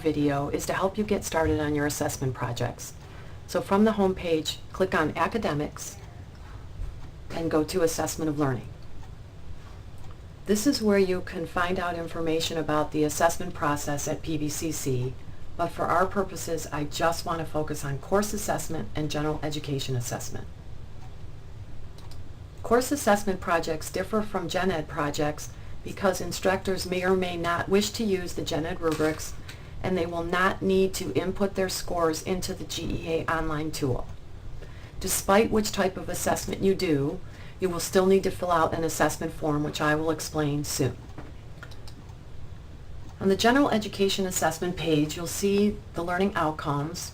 video is to help you get started on your assessment projects. So from the home page, click on Academics and go to Assessment of Learning. This is where you can find out information about the assessment process at PVCC, but for our purposes, I just want to focus on course assessment and general education assessment. Course assessment projects differ from Gen Ed projects because instructors may or may not wish to use the Gen Ed rubrics, and they will not need to input their scores into the GEA online tool. Despite which type of assessment you do, you will still need to fill out an assessment form, which I will explain soon. On the general education assessment page, you'll see the learning outcomes,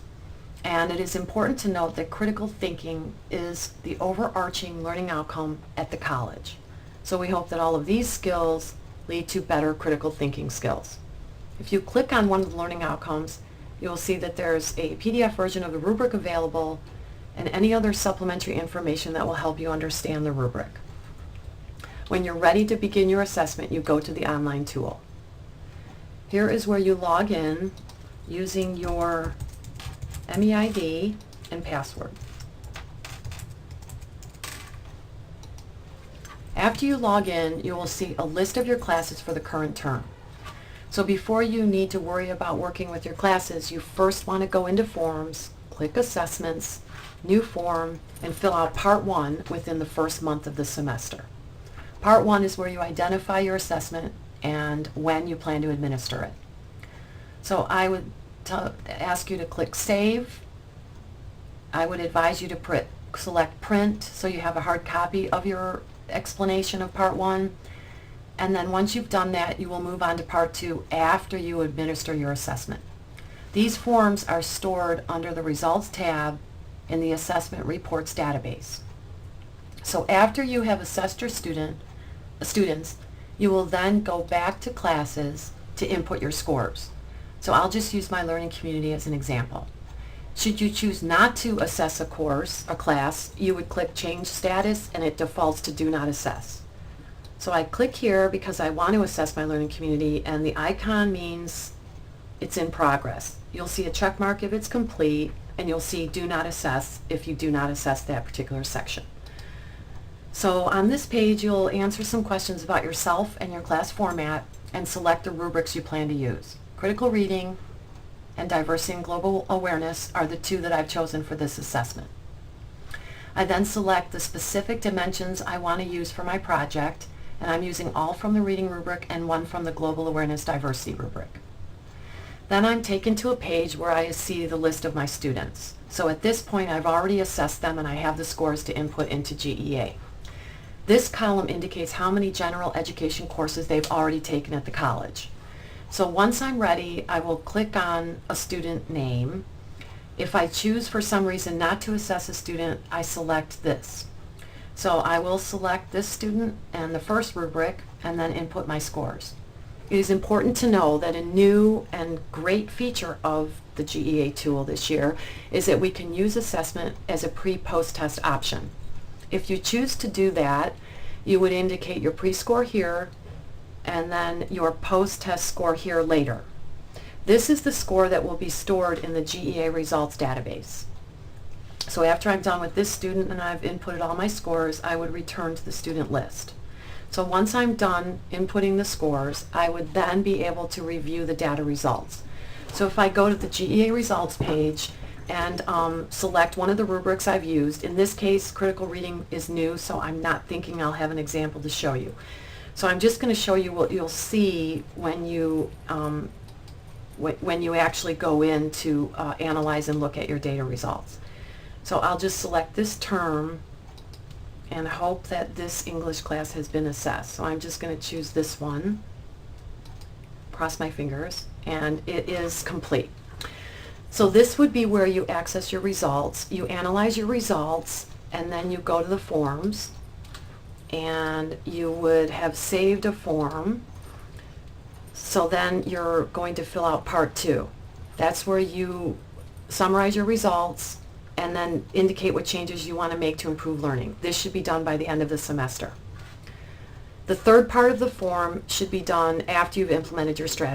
and it is important to note that critical thinking is the overarching learning outcome at the college. So we hope that all of these skills lead to better critical thinking skills. If you click on one of the learning outcomes, you will see that there's a PDF version of the rubric available and any other supplementary information that will help you understand the rubric. When you're ready to begin your assessment, you go to the online tool. Here is where you log in using your MEID and password. After you log in, you will see a list of your classes for the current term. So before you need to worry about working with your classes, you first want to go into Forms, click Assessments, New Form, and fill out Part 1 within the first month of the semester. Part 1 is where you identify your assessment and when you plan to administer it. So I would ask you to click Save. I would advise you to select Print so you have a hard copy of your explanation of Part 1. And then once you've done that, you will move on to Part 2 after you administer your assessment. These forms are stored under the Results tab in the Assessment Reports database. So after you have assessed your students, you will then go back to classes to input your scores. So I'll just use my learning community as an example. Should you choose not to assess a class, you would click Change Status and it defaults to Do Not Assess. So I click here because I want to assess my learning community, and the icon means it's in progress. You'll see a check mark if it's complete, and you'll see Do Not Assess if you do not assess that particular section. So on this page, you'll answer some questions about yourself and your class format and select the rubrics you plan to use. Critical reading and diversity and global awareness are the two that I've chosen for this assessment. I then select the specific dimensions I want to use for my project, and I'm using all from the reading rubric and one from the global awareness diversity rubric. Then I'm taken to a page where I see the list of my students. So at this point, I've already assessed them and I have the scores to input into GEA. This column indicates how many general education courses they've already taken at the college. So once I'm ready, I will click on a student name. If I choose for some reason not to assess a student, I select this. So I will select this student and the first rubric and then input my scores. It is important to know that a new and great feature of the GEA tool this year is that we can use assessment as a pre-post test option. If you choose to do that, you would indicate your pre-score here and then your post-test score here later. This is the score that will be stored in the GEA results database. So after I'm done with this student and I've inputted all my scores, I would return to the student list. So once I'm done inputting the scores, I would then be able to review the data results. So if I go to the GEA results page and select one of the rubrics I've used, in this case critical reading is new, so I'm not thinking I'll have an example to show you. So I'm just going to show you what you'll see when you actually go in to analyze and look at your data results. So I'll just select this term and hope that this English class has been assessed. So I'm just going to choose this one, cross my fingers, and it is complete. So this would be where you access your results, you analyze your results, and then you go to the forms, and you would have saved a form. So then you're going to fill out Part 2. That's where you summarize your results and then indicate what changes you want to make to improve learning. This should be done by the end of the semester. The third part of the form should be done after you've implemented your strategy.